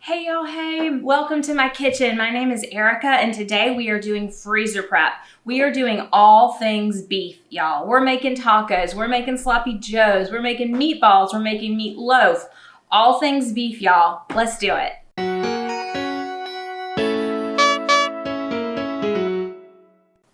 Hey y'all, hey, welcome to my kitchen. My name is Erica and today we are doing freezer prep. We are doing all things beef, y'all. We're making tacos, we're making sloppy joes, we're making meatballs, we're making meatloaf. All things beef, y'all. Let's do it.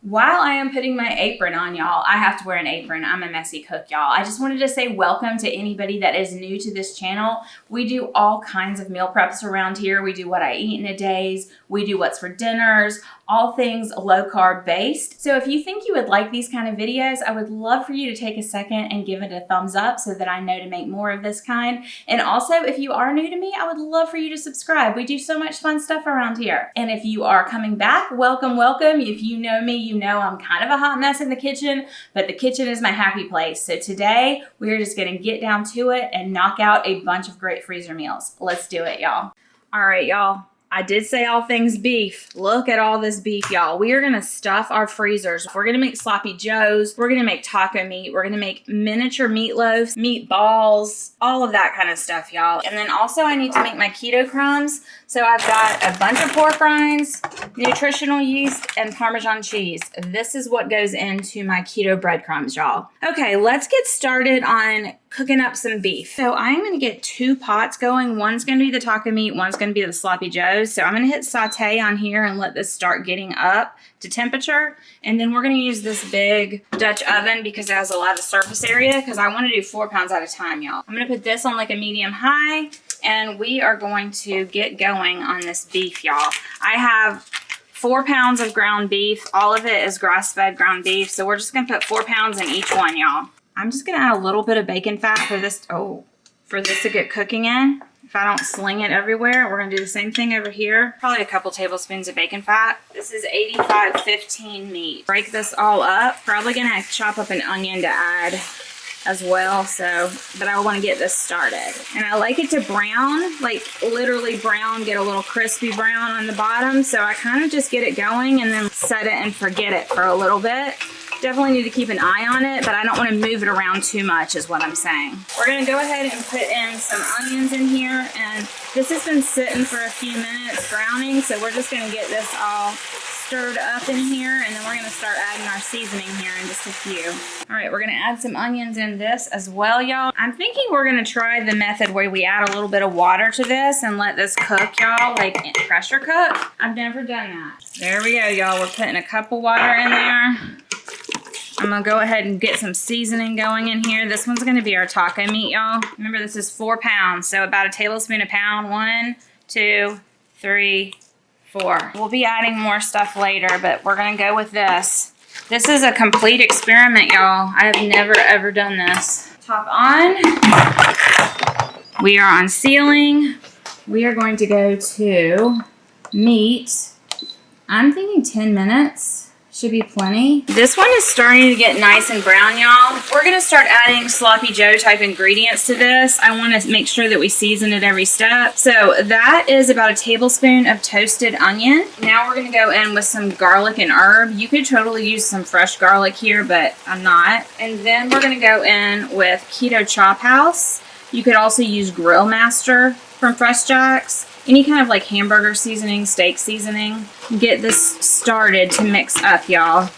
While I am putting my apron on, y'all, I have to wear an apron. I'm a messy cook, y'all. I just wanted to say welcome to anybody that is new to this channel. We do all kinds of meal preps around here. We do what I eat in a days. We do what's for dinners, all things low carb based. So if you think you would like these kind of videos, I would love for you to take a second and give it a thumbs up so that I know to make more of this kind. And also, if you are new to me, I would love for you to subscribe. We do so much fun stuff around here. And if you are coming back, welcome, welcome. If you know me, you know I'm kind of a hot mess in the kitchen, but the kitchen is my happy place. So today, we're just gonna get down to it and knock out a bunch of great freezer meals. Let's do it, y'all. All right, y'all. I did say all things beef. Look at all this beef, y'all. We are gonna stuff our freezers. We're gonna make sloppy joes. We're gonna make taco meat. We're gonna make miniature meatloaves, meatballs, all of that kind of stuff, y'all. And then also I need to make my keto crumbs. So I've got a bunch of pork rinds, nutritional yeast, and Parmesan cheese. This is what goes into my keto breadcrumbs, y'all. Okay, let's get started on cooking up some beef. So I'm gonna get 2 pots going. One's gonna be the taco meat, one's gonna be the sloppy joes. So I'm gonna hit saute on here and let this start getting up to temperature. And then we're gonna use this big Dutch oven because it has a lot of surface area because I wanna do 4 pounds at a time, y'all. I'm gonna put this on like a medium high and we are going to get going on this beef, y'all. I have 4 pounds of ground beef. All of it is grass-fed ground beef. So we're just gonna put 4 pounds in each one, y'all. I'm just gonna add a little bit of bacon fat for this to get cooking in. If I don't sling it everywhere, we're gonna do the same thing over here. Probably a couple tablespoons of bacon fat. This is 85-15 meat. Break this all up. Probably gonna chop up an onion to add as well, but I want to get this started. And I like it to brown, like literally brown, get a little crispy brown on the bottom. So I kind of just get it going and then set it and forget it for a little bit. Definitely need to keep an eye on it, but I don't want to move it around too much is what I'm saying. We're going to go ahead and put in some onions in here, and this has been sitting for a few minutes browning, so we're just going to get this all stirred up in here, and then we're going to start adding our seasoning here in just a few. All right, we're going to add some onions in this as well, y'all. I'm thinking we're going to try the method where we add a little bit of water to this and let this cook, y'all, like pressure cook. I've never done that. There we go, y'all. We're putting a cup of water in there. I'm gonna go ahead and get some seasoning going in here. This one's gonna be our taco meat, y'all. Remember, this is 4 pounds, so about a tablespoon a pound. 1, 2, 3, 4. We'll be adding more stuff later, but we're gonna go with this. This is a complete experiment, y'all. I have never ever done this. Top on. We are on sealing. We are going to go to meat. I'm thinking 10 minutes. Should be plenty. This one is starting to get nice and brown, y'all. We're gonna start adding sloppy joe type ingredients to this. I wanna make sure that we season it every step. So that is about a tablespoon of toasted onion. Now we're gonna go in with some garlic and herb. You could totally use some fresh garlic here, but I'm not. And then we're gonna go in with Keto Chop House. You could also use Grill Master from Fresh Jacks. Any kind of like hamburger seasoning, steak seasoning. Get this started to mix up, y'all.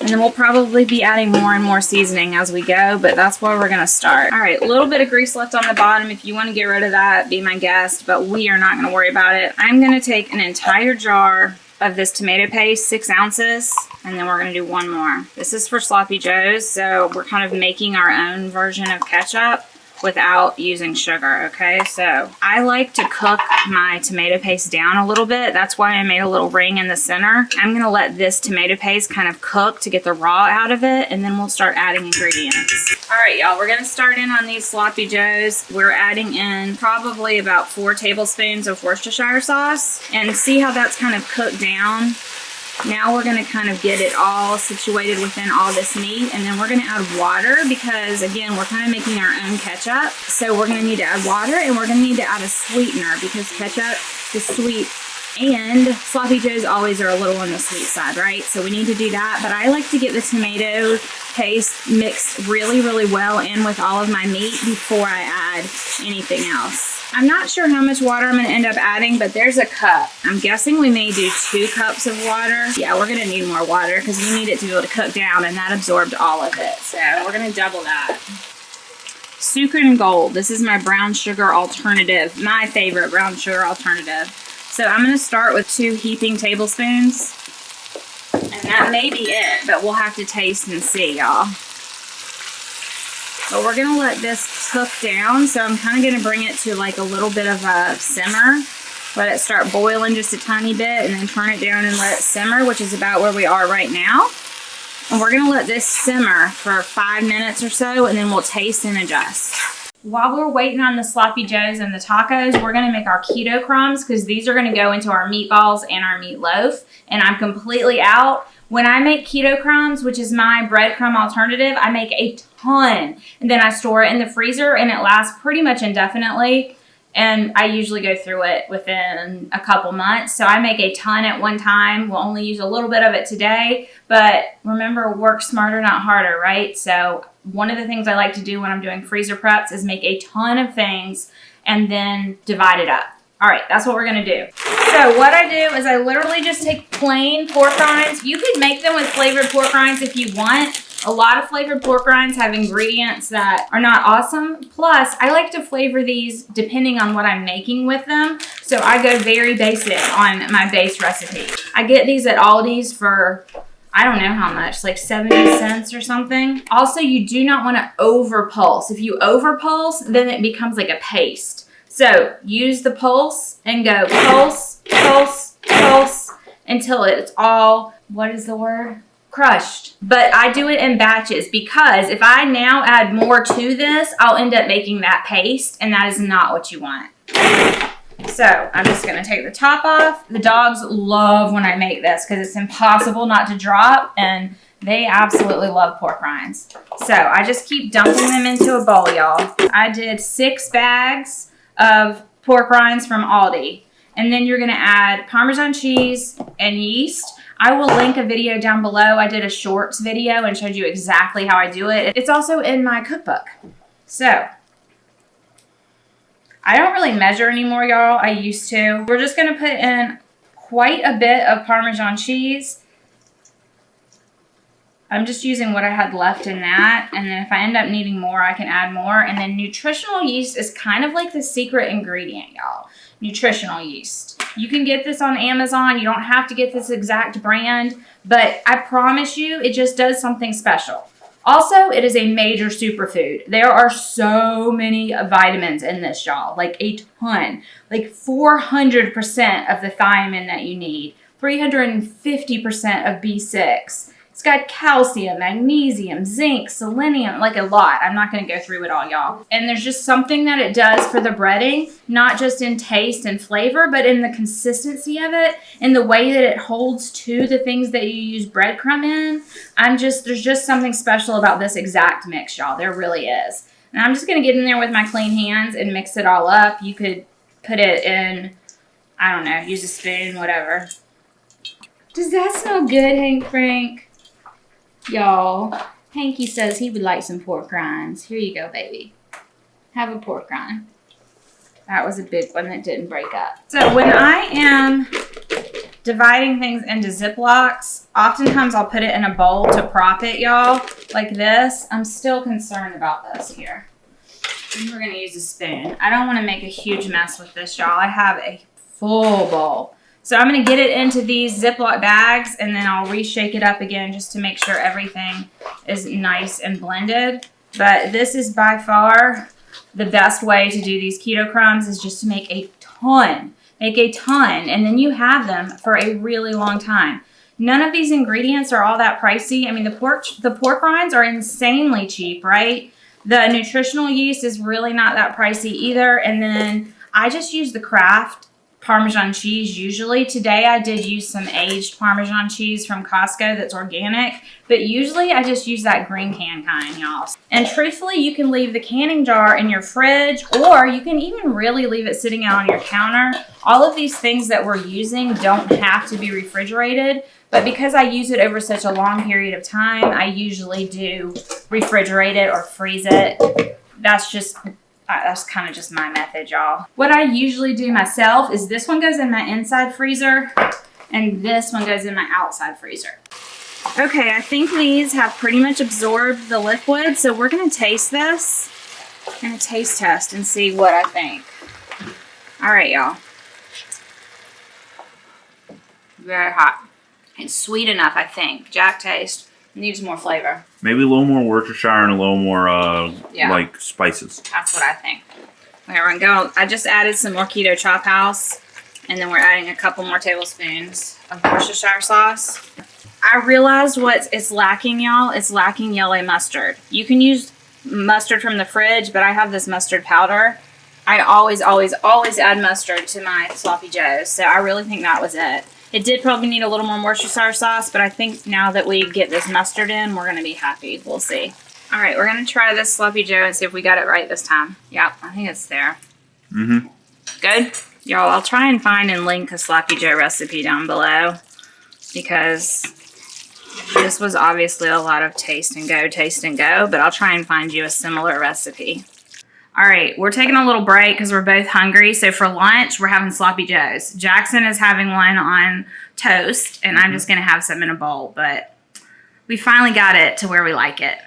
And then we'll probably be adding more and more seasoning as we go, but that's where we're gonna start. All right, a little bit of grease left on the bottom. If you wanna get rid of that, be my guest, but we are not gonna worry about it. I'm gonna take an entire jar of this tomato paste, 6 ounces, and then we're gonna do one more. This is for sloppy joes, so we're kind of making our own version of ketchup without using sugar, okay? So I like to cook my tomato paste down a little bit. That's why I made a little ring in the center. I'm gonna let this tomato paste kind of cook to get the raw out of it, and then we'll start adding ingredients. All right, y'all, we're gonna start in on these sloppy joes. We're adding in probably about 4 tablespoons of Worcestershire sauce, and see how that's kind of cooked down. Now we're going to kind of get it all situated within all this meat, and then we're going to add water because, again, we're kind of making our own ketchup. So we're going to need to add water, and we're going to need to add a sweetener because ketchup is sweet And sloppy joes always are a little on the sweet side, right? So we need to do that. But I like to get the tomato paste mixed really, really well in with all of my meat before I add anything else. I'm not sure how much water I'm going to end up adding, but there's a cup. I'm guessing we may do 2 cups of water. Yeah, we're going to need more water because we need it to be able to cook down, and that absorbed all of it. So we're going to double that. Sucre and Gold. This is my brown sugar alternative, my favorite brown sugar alternative. So I'm going to start with 2 heaping tablespoons, and that may be it, but we'll have to taste and see, y'all. But we're going to let this cook down, so I'm kind of going to bring it to like a little bit of a simmer. Let it start boiling just a tiny bit, and then turn it down and let it simmer, which is about where we are right now. And we're going to let this simmer for 5 minutes or so, and then we'll taste and adjust. While we're waiting on the sloppy joes and the tacos, we're going to make our keto crumbs because these are going to go into our meatballs and our meatloaf. And I'm completely out. When I make keto crumbs, which is my breadcrumb alternative, I make a ton. And then I store it in the freezer and it lasts pretty much indefinitely. And I usually go through it within a couple months. So I make a ton at one time. We'll only use a little bit of it today. But remember, work smarter, not harder, right? So one of the things I like to do when I'm doing freezer preps is make a ton of things and then divide it up. All right, that's what we're gonna do. So what I do is I literally just take plain pork rinds. You could make them with flavored pork rinds if you want. A lot of flavored pork rinds have ingredients that are not awesome. Plus, I like to flavor these depending on what I'm making with them. So I go very basic on my base recipe. I get these at Aldi's for, I don't know how much, like 70 cents or something. Also, you do not want to over pulse. If you over pulse, then it becomes like a paste. So use the pulse and go pulse, pulse, pulse until it's all, what is the word? Crushed. But I do it in batches because if I now add more to this, I'll end up making that paste, and that is not what you want. So I'm just going to take the top off. The dogs love when I make this because it's impossible not to drop, and they absolutely love pork rinds. So I just keep dumping them into a bowl, y'all. I did 6 bags of pork rinds from Aldi. And then you're going to add Parmesan cheese and yeast. I will link a video down below. I did a shorts video and showed you exactly how I do it. It's also in my cookbook. So I don't really measure anymore, y'all. I used to. We're just going to put in quite a bit of Parmesan cheese. I'm just using what I had left in that. And then if I end up needing more, I can add more. And then nutritional yeast is kind of like the secret ingredient, y'all. Nutritional yeast. You can get this on Amazon. You don't have to get this exact brand. But I promise you, it just does something special. Also, it is a major superfood. There are so many vitamins in this, y'all. Like a ton. Like 400% of the thiamine that you need. 350% of B6. It's got calcium, magnesium, zinc, selenium, like a lot. I'm not going to go through it all, y'all. And there's just something that it does for the breading, not just in taste and flavor, but in the consistency of it and the way that it holds to the things that you use breadcrumb in. There's just something special about this exact mix, y'all. There really is. And I'm just going to get in there with my clean hands and mix it all up. You could put it in, I don't know, use a spoon, whatever. Does that smell good, Hank Frank? Y'all, Hanky says he would like some pork rinds. Here you go, baby. Have a pork rind. That was a big one that didn't break up. So when I am dividing things into Ziplocs, oftentimes I'll put it in a bowl to prop it, y'all, like this. I'm still concerned about this here. And we're going to use a spoon. I don't want to make a huge mess with this, y'all. I have a full bowl. So I'm going to get it into these Ziploc bags, and then I'll reshake it up again just to make sure everything is nice and blended. But this is by far the best way to do these keto crumbs, is just to make a ton. Make a ton, and then you have them for a really long time. None of these ingredients are all that pricey. I mean, the pork rinds are insanely cheap, right? The nutritional yeast is really not that pricey either. And then I just use the Kraft Parmesan cheese usually. Today I did use some aged Parmesan cheese from Costco that's organic, but usually I just use that green can kind, y'all. And truthfully, you can leave the canning jar in your fridge, or you can even really leave it sitting out on your counter. All of these things that we're using don't have to be refrigerated, but because I use it over such a long period of time, I usually do refrigerate it or freeze it. That's kind of just my method, y'all. What I usually do myself is this one goes in my inside freezer and this one goes in my outside freezer. Okay, I think these have pretty much absorbed the liquid, so we're gonna taste this. I'm gonna taste test and see what I think. All right, y'all. Very hot. It's sweet enough, I think. Jack taste. Needs more flavor. Maybe a little more Worcestershire and a little more like spices. That's what I think. Okay, we're gonna go. I just added some more Keto Chop House, and then we're adding a couple more tablespoons of Worcestershire sauce. I realized what it's lacking, y'all. It's lacking yellow mustard. You can use mustard from the fridge, but I have this mustard powder. I always add mustard to my sloppy joes, so I really think that was it. It did probably need a little more Worcestershire sauce, but I think now that we get this mustard in, we're going to be happy. We'll see. All right, we're going to try this sloppy joe and see if we got it right this time. Yeah, I think it's there. Mm-hmm. Good? Y'all, I'll try and find and link a sloppy joe recipe down below because this was obviously a lot of taste and go, but I'll try and find you a similar recipe. All right, we're taking a little break because we're both hungry. So for lunch, we're having sloppy joes. Jackson is having one on toast, and I'm just going to have some in a bowl. But we finally got it to where we like it.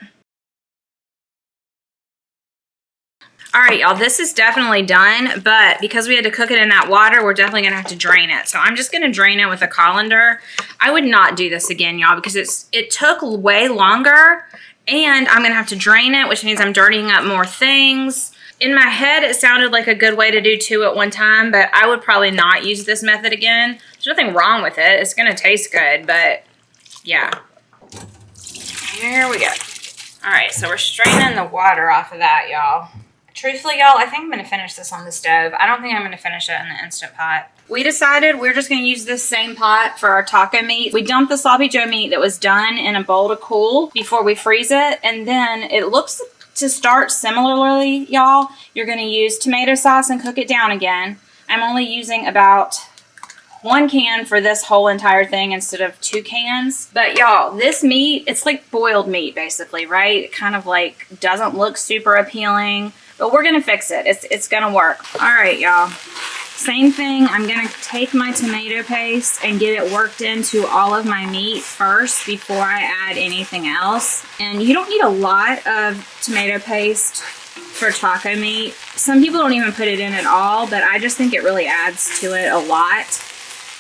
All right, y'all, this is definitely done. But because we had to cook it in that water, we're definitely going to have to drain it. So I'm just going to drain it with a colander. I would not do this again, y'all, because it took way longer. And I'm going to have to drain it, which means I'm dirtying up more things. In my head, it sounded like a good way to do 2 at one time, but I would probably not use this method again. There's nothing wrong with it. It's going to taste good, but yeah. Here we go. All right, so we're straining the water off of that, y'all. Truthfully, y'all, I think I'm going to finish this on the stove. I don't think I'm going to finish it in the Instant Pot. We decided we're just going to use this same pot for our taco meat. We dumped the sloppy joe meat that was done in a bowl to cool before we freeze it, and then it looks to start similarly, y'all. You're going to use tomato sauce and cook it down again. I'm only using about 1 can for this whole entire thing instead of 2 cans. But y'all, this meat, it's like boiled meat basically, right? It kind of like doesn't look super appealing, but we're going to fix it. It's going to work. All right, y'all. Same thing, I'm going to take my tomato paste and get it worked into all of my meat first before I add anything else. And you don't need a lot of tomato paste for taco meat. Some people don't even put it in at all, but I just think it really adds to it a lot.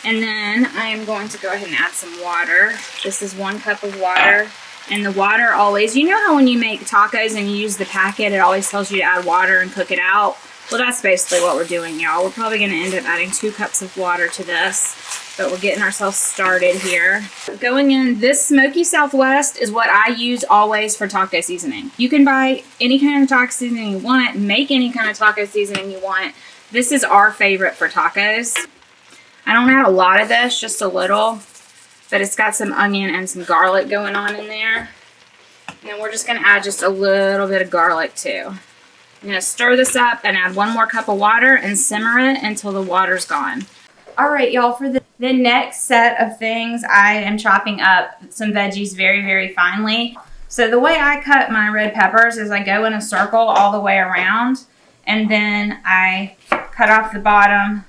And then I am going to go ahead and add some water. This is 1 cup of water. And the water always, you know how when you make tacos and you use the packet, it always tells you to add water and cook it out? Well, that's basically what we're doing, y'all. We're probably going to end up adding 2 cups of water to this, but we're getting ourselves started here. Going in, this Smoky Southwest is what I use always for taco seasoning. You can buy any kind of taco seasoning you want, make any kind of taco seasoning you want. This is our favorite for tacos. I don't add a lot of this, just a little, but it's got some onion and some garlic going on in there. And then we're just going to add just a little bit of garlic too. I'm going to stir this up and add 1 more cup of water and simmer it until the water's gone. All right, y'all, for the next set of things, I am chopping up some veggies very, very finely. So the way I cut my red peppers is I go in a circle all the way around, and then I cut off the bottom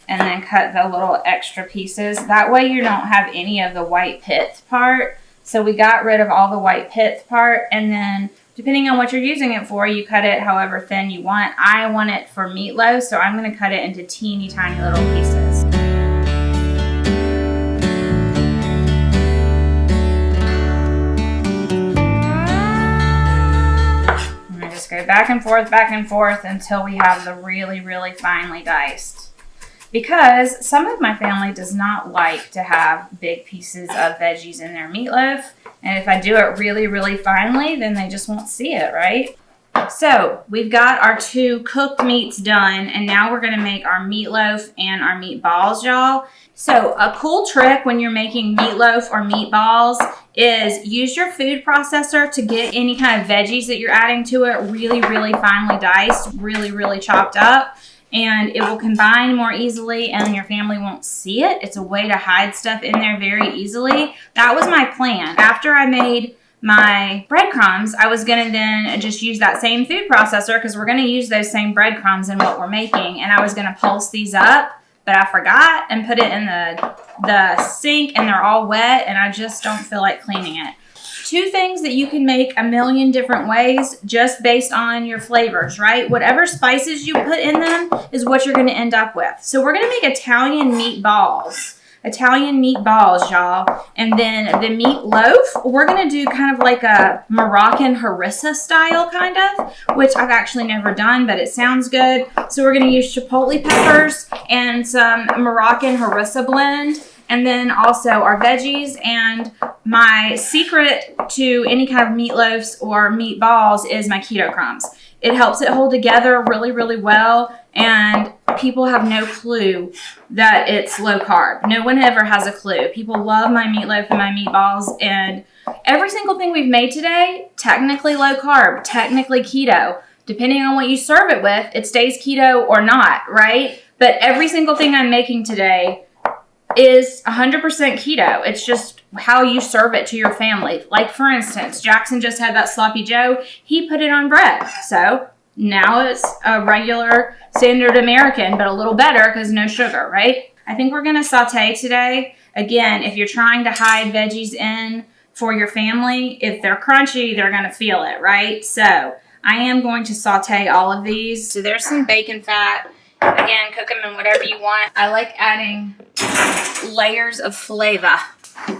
and then cut the little extra pieces. That way you don't have any of the white pith part. So we got rid of all the white pith part, and then depending on what you're using it for, you cut it however thin you want. I want it for meatloaf, so I'm going to cut it into teeny tiny little pieces. I'm going to just go back and forth until we have the really, really finely diced. Because some of my family does not like to have big pieces of veggies in their meatloaf. And if I do it really, really finely, then they just won't see it, right? So we've got our 2 cooked meats done, and now we're gonna make our meatloaf and our meatballs, y'all. So a cool trick when you're making meatloaf or meatballs is use your food processor to get any kind of veggies that you're adding to it really, really finely diced, really, really chopped up. And it will combine more easily and your family won't see it. It's a way to hide stuff in there very easily. That was my plan. After I made my breadcrumbs, I was going to then just use that same food processor because we're going to use those same breadcrumbs in what we're making. And I was going to pulse these up, but I forgot and put it in the sink and they're all wet and I just don't feel like cleaning it. 2 things that you can make a million different ways just based on your flavors, right? Whatever spices you put in them is what you're going to end up with. So we're going to make Italian meatballs. Italian meatballs, y'all. And then the meatloaf, we're going to do kind of like a Moroccan harissa style kind of, which I've actually never done, but it sounds good. So we're going to use chipotle peppers and some Moroccan harissa blend. And then also our veggies, and my secret to any kind of meatloaves or meatballs is my Keto Crumbs. It helps it hold together really, really well, and people have no clue that it's low carb. No one ever has a clue. People love my meatloaf and my meatballs, and every single thing we've made today, technically low carb, technically keto. Depending on what you serve it with, it stays keto or not, right? But every single thing I'm making today is 100% keto. It's just how you serve it to your family. Like, for instance, Jackson just had that sloppy joe. He put it on bread. So now it's a regular standard American, but a little better because no sugar, right? I think we're going to saute today. Again, if you're trying to hide veggies in for your family, if they're crunchy, they're going to feel it, right? So I am going to saute all of these. So there's some bacon fat. Again, cook them in whatever you want. I like adding layers of flavor.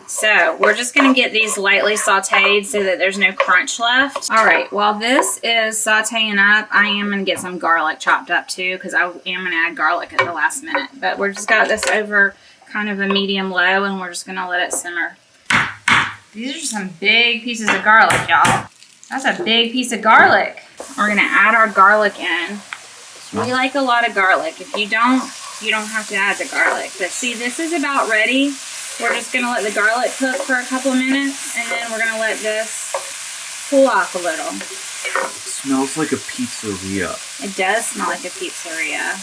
So we're just going to get these lightly sauteed so that there's no crunch left. All right, while this is sauteing up, I am going to get some garlic chopped up too because I am going to add garlic at the last minute. But we're just got this over kind of a medium low and we're just going to let it simmer. These are some big pieces of garlic, y'all. That's a big piece of garlic. We're going to add our garlic in. We like a lot of garlic. If you don't have to add the garlic. But see, this is about ready. We're just going to let the garlic cook for a couple of minutes, and then we're going to let this cool off a little. It smells like a pizzeria. It does smell like a pizzeria.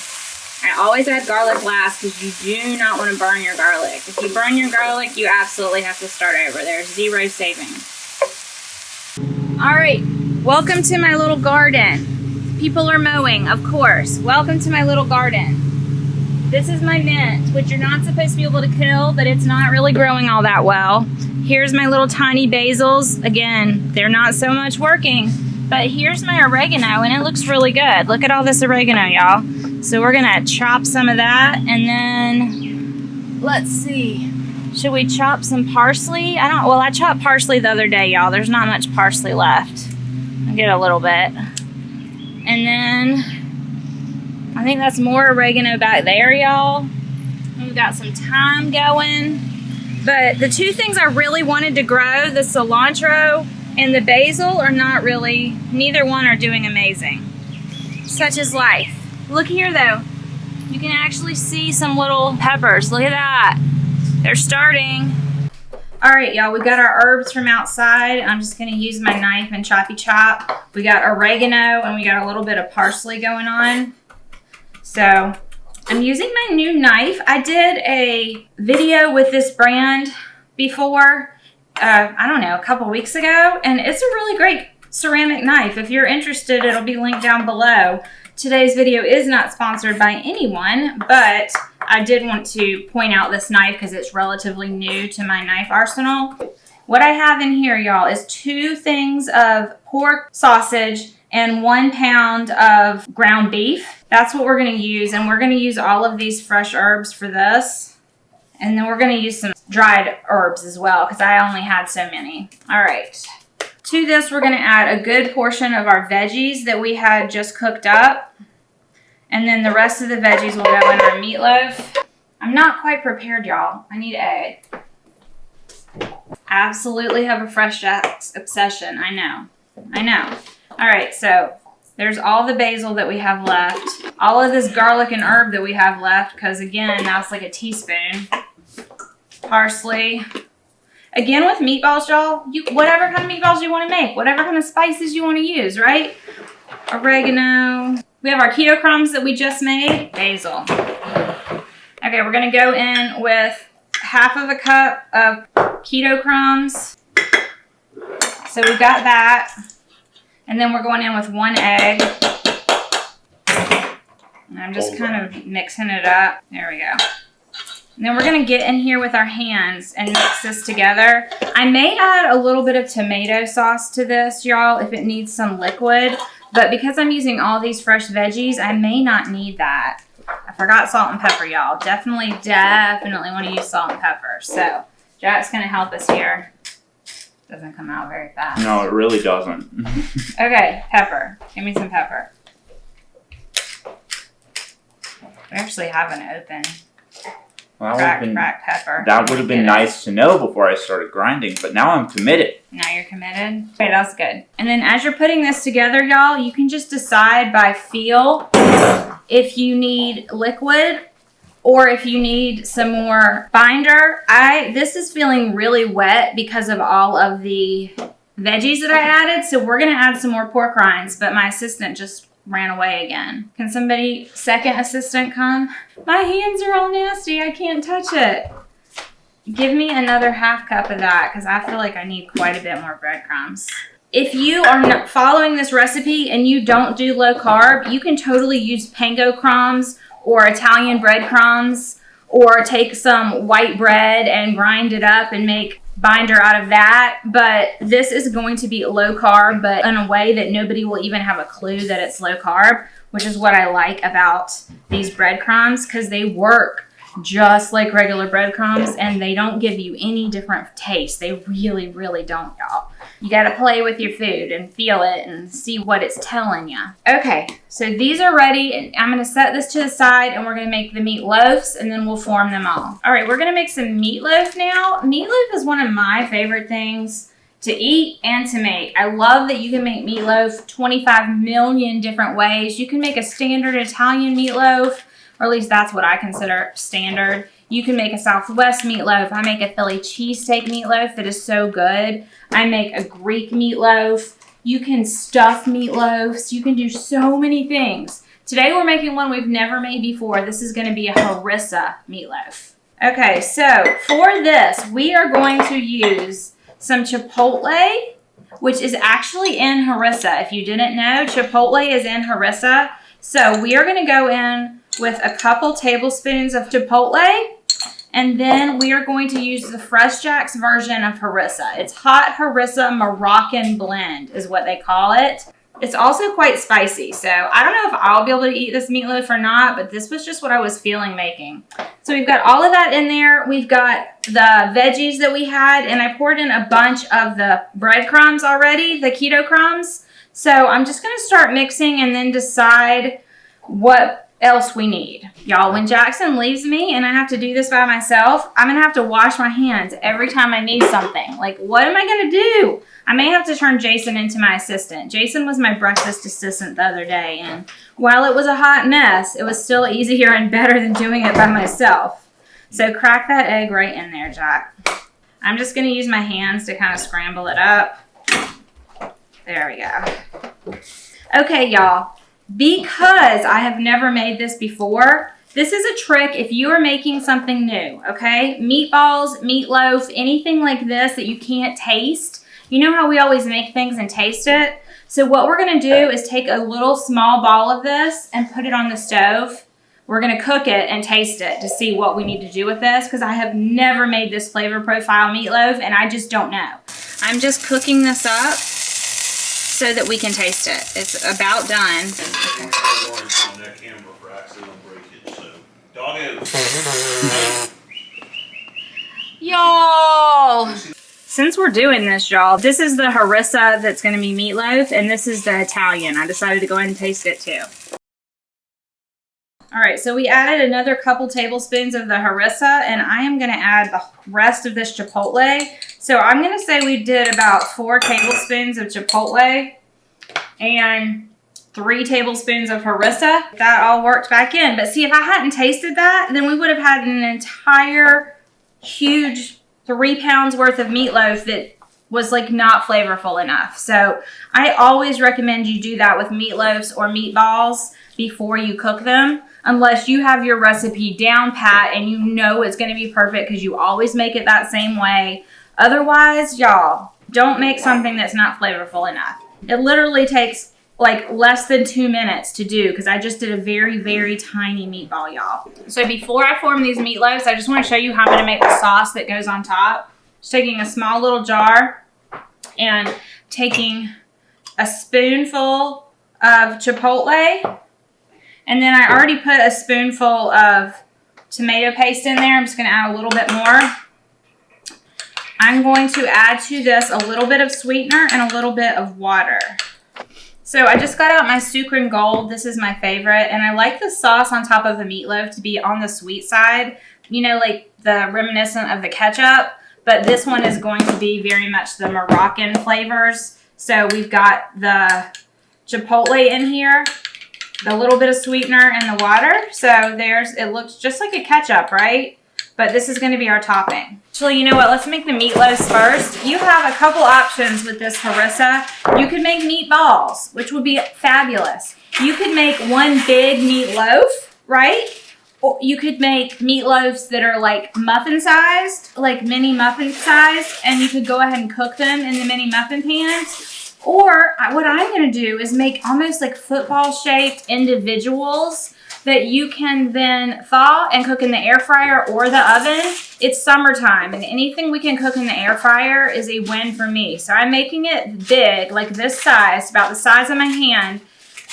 I always add garlic last because you do not want to burn your garlic. If you burn your garlic, you absolutely have to start over. There's 0 saving. All right, welcome to my little garden. People are mowing, of course. Welcome to my little garden. This is my mint, which you're not supposed to be able to kill, but it's not really growing all that well. Here's my little tiny basils. Again, they're not so much working, but here's my oregano, and it looks really good. Look at all this oregano, y'all. So we're gonna chop some of that, and then, let's see. Should we chop some parsley? I chopped parsley the other day, y'all. There's not much parsley left. I'll get a little bit. And then I think that's more oregano back there, y'all. We've got some thyme going. But the 2 things I really wanted to grow, the cilantro and the basil, are not really, neither one are doing amazing. Such is life. Look here though. You can actually see some little peppers. Look at that. They're starting. All right, y'all, we got our herbs from outside. I'm just gonna use my knife and choppy chop. We got oregano and we got a little bit of parsley going on. So I'm using my new knife. I did a video with this brand before, I don't know, a couple weeks ago, and it's a really great ceramic knife. If you're interested, it'll be linked down below. Today's video is not sponsored by anyone, but I did want to point out this knife because it's relatively new to my knife arsenal. What I have in here, y'all, is 2 things of pork sausage and 1 pound of ground beef. That's what we're going to use, and we're going to use all of these fresh herbs for this. And then we're going to use some dried herbs as well because I only had so many. All right. To this, we're going to add a good portion of our veggies that we had just cooked up. And then the rest of the veggies will go in our meatloaf. I'm not quite prepared, y'all. I need egg. Absolutely have a fresh Jack's obsession. I know. All right, so There's all the basil that we have left. All of this garlic and herb that we have left, because again, that's like a teaspoon. Parsley. Again, with meatballs, y'all, whatever kind of meatballs you want to make, whatever kind of spices you want to use, right? Oregano. We have our keto crumbs that we just made. Basil. Okay, we're going to go in with half of a cup of keto crumbs. So we've got that. And then we're going in with 1 egg. And I'm just kind of mixing it up. There we go. And then we're going to get in here with our hands and mix this together. I may add a little bit of tomato sauce to this, y'all, if it needs some liquid. But because I'm using all these fresh veggies, I may not need that. I forgot salt and pepper, y'all. Definitely want to use salt and pepper. So Jack's going to help us here. Doesn't come out very fast. No, it really doesn't. Okay, pepper. Give me some pepper. We actually have an open cracked pepper. That would have been nice to know before I started grinding, but now I'm committed. Now you're committed? Okay, that's good. And then as you're putting this together, y'all, you can just decide by feel if you need liquid or if you need some more binder. This is feeling really wet because of all of the veggies that I added, so we're gonna add some more pork rinds, but my assistant just ran away again. Can somebody, second assistant, come? My hands are all nasty, I can't touch it. Give me another half cup of that because I feel like I need quite a bit more breadcrumbs. If you are not following this recipe and you don't do low carb, you can totally use panko crumbs or Italian breadcrumbs, or take some white bread and grind it up and make binder out of that. But this is going to be low carb, but in a way that nobody will even have a clue that it's low carb, which is what I like about these breadcrumbs, because they work just like regular breadcrumbs and they don't give you any different taste. They really, really don't, y'all. You got to play with your food and feel it and see what it's telling you. Okay, so these are ready, and I'm going to set this to the side and we're going to make the meatloafs and then we'll form them all. All right, we're going to make some meatloaf now. Meatloaf is one of my favorite things to eat and to make. I love that you can make meatloaf 25 million different ways. You can make a standard Italian meatloaf, or at least that's what I consider standard. You can make a Southwest meatloaf. I make a Philly cheesesteak meatloaf that is so good. I make a Greek meatloaf. You can stuff meatloafs. You can do so many things. Today we're making one we've never made before. This is going to be a harissa meatloaf. Okay, so for this, we are going to use some chipotle, which is actually in harissa. If you didn't know, chipotle is in harissa. So we are going to go in with a couple tablespoons of chipotle, and then we are going to use the Fresh Jack's version of harissa. It's hot harissa Moroccan blend is what they call it. It's also quite spicy, so I don't know if I'll be able to eat this meatloaf or not, but this was just what I was feeling making. So we've got all of that in there. We've got the veggies that we had, and I poured in a bunch of the breadcrumbs already, the keto crumbs. So I'm just going to start mixing and then decide what else we need. Y'all, when Jackson leaves me and I have to do this by myself, I'm going to have to wash my hands every time I need something. Like, what am I going to do? I may have to turn Jason into my assistant. Jason was my breakfast assistant the other day, and while it was a hot mess, it was still easier and better than doing it by myself. So crack that egg right in there, Jack. I'm just going to use my hands to kind of scramble it up. There we go. Okay, y'all. Because I have never made this before, this is a trick if you are making something new, okay? Meatballs, meatloaf, anything like this that you can't taste. You know how we always make things and taste it? So what we're going to do is take a little small ball of this and put it on the stove. We're going to cook it and taste it to see what we need to do with this, because I have never made this flavor profile meatloaf and I just don't know. I'm just cooking this up so that we can taste it. It's about done. Y'all! Since we're doing this, y'all, this is the harissa that's going to be meatloaf, and this is the Italian. I decided to go ahead and taste it too. All right, so we added another couple tablespoons of the harissa, and I am going to add the rest of this chipotle. So I'm going to say we did about 4 tablespoons of chipotle, and 3 tablespoons of harissa. That all worked back in. But see, if I hadn't tasted that, then we would have had an entire huge 3 pounds worth of meatloaf that was like not flavorful enough. So I always recommend you do that with meatloaves or meatballs before you cook them, unless you have your recipe down pat and you know it's going to be perfect because you always make it that same way. Otherwise, y'all, don't make something that's not flavorful enough. It literally takes like less than 2 minutes to do because I just did a very, very tiny meatball, y'all. So before I form these meatloaves, I just want to show you how I'm going to make the sauce that goes on top. Just taking a small little jar and taking a spoonful of chipotle. And then I already put a spoonful of tomato paste in there. I'm just going to add a little bit more. I'm going to add to this a little bit of sweetener and a little bit of water. So I just got out my Sucre Gold. This is my favorite. And I like the sauce on top of the meatloaf to be on the sweet side. You know, like the reminiscent of the ketchup. But this one is going to be very much the Moroccan flavors. So we've got the chipotle in here, the little bit of sweetener and the water. So it looks just like a ketchup, right? But this is going to be our topping. Actually, you know what? Let's make the meatloaves first. You have a couple options with this harissa. You could make meatballs, which would be fabulous. You could make one big meatloaf, right? Or you could make meatloaves that are like muffin sized, like mini muffin sized, and you could go ahead and cook them in the mini muffin pans. Or what I'm going to do is make almost like football shaped individuals that you can then thaw and cook in the air fryer or the oven. It's summertime and anything we can cook in the air fryer is a win for me. So I'm making it big, like this size, about the size of my hand,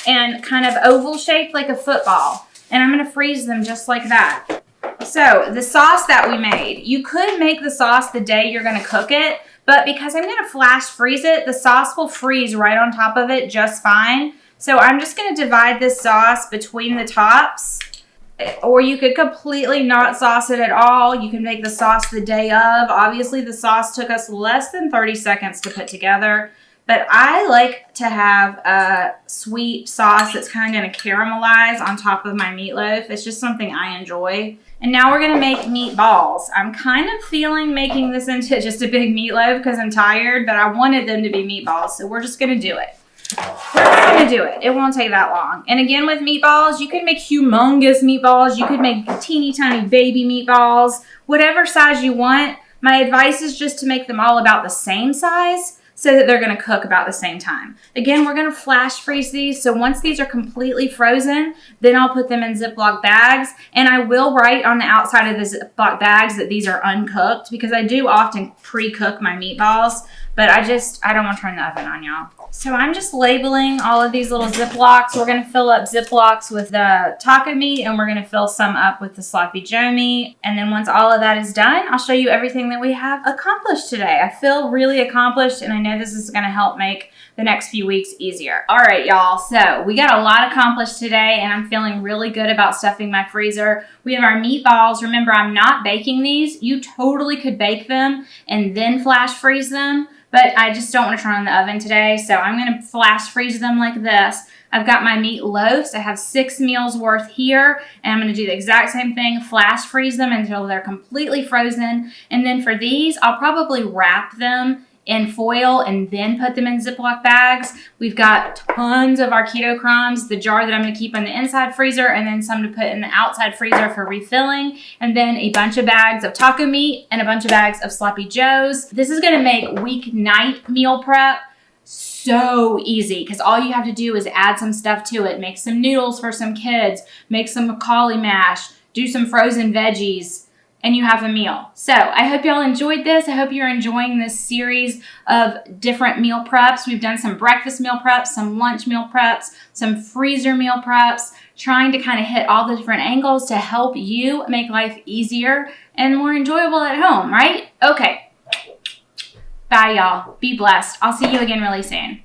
and kind of oval shaped like a football. And I'm going to freeze them just like that. So the sauce that we made, you could make the sauce the day you're going to cook it, but because I'm going to flash freeze it, the sauce will freeze right on top of it just fine. So I'm just going to divide this sauce between the tops, or you could completely not sauce it at all. You can make the sauce the day of. Obviously, the sauce took us less than 30 seconds to put together, but I like to have a sweet sauce that's kind of going to caramelize on top of my meatloaf. It's just something I enjoy. And now we're going to make meatballs. I'm kind of feeling making this into just a big meatloaf because I'm tired, but I wanted them to be meatballs, so we're just going to do it. We're just going to do it. It won't take that long. And again, with meatballs, you can make humongous meatballs. You could make teeny tiny baby meatballs, whatever size you want. My advice is just to make them all about the same size so that they're going to cook about the same time. Again, we're going to flash freeze these. So once these are completely frozen, then I'll put them in Ziploc bags. And I will write on the outside of the Ziploc bags that these are uncooked because I do often pre-cook my meatballs, but I don't want to turn the oven on, y'all. So I'm just labeling all of these little Ziplocs. We're going to fill up Ziplocs with the taco meat, and we're going to fill some up with the sloppy joe meat. And then once all of that is done, I'll show you everything that we have accomplished today. I feel really accomplished, and I know this is going to help make the next few weeks easier. All right, y'all. So we got a lot accomplished today, and I'm feeling really good about stuffing my freezer. We have our meatballs. Remember, I'm not baking these. You totally could bake them and then flash freeze them. But I just don't want to turn on the oven today, so I'm going to flash freeze them like this. I've got my meat loaves. I have 6 meals worth here, and I'm going to do the exact same thing, flash freeze them until they're completely frozen. And then for these, I'll probably wrap them in foil and then put them in Ziploc bags. We've got tons of our Keto Crumbs, the jar that I'm going to keep in the inside freezer, and then some to put in the outside freezer for refilling, and then a bunch of bags of taco meat and a bunch of bags of sloppy joes. This is going to make weeknight meal prep so easy because all you have to do is add some stuff to it. Make some noodles for some kids, make some cauli mash, do some frozen veggies, and you have a meal. So I hope y'all enjoyed this. I hope you're enjoying this series of different meal preps. We've done some breakfast meal preps, some lunch meal preps, some freezer meal preps, trying to kind of hit all the different angles to help you make life easier and more enjoyable at home, right? Okay. Bye, y'all. Be blessed. I'll see you again really soon.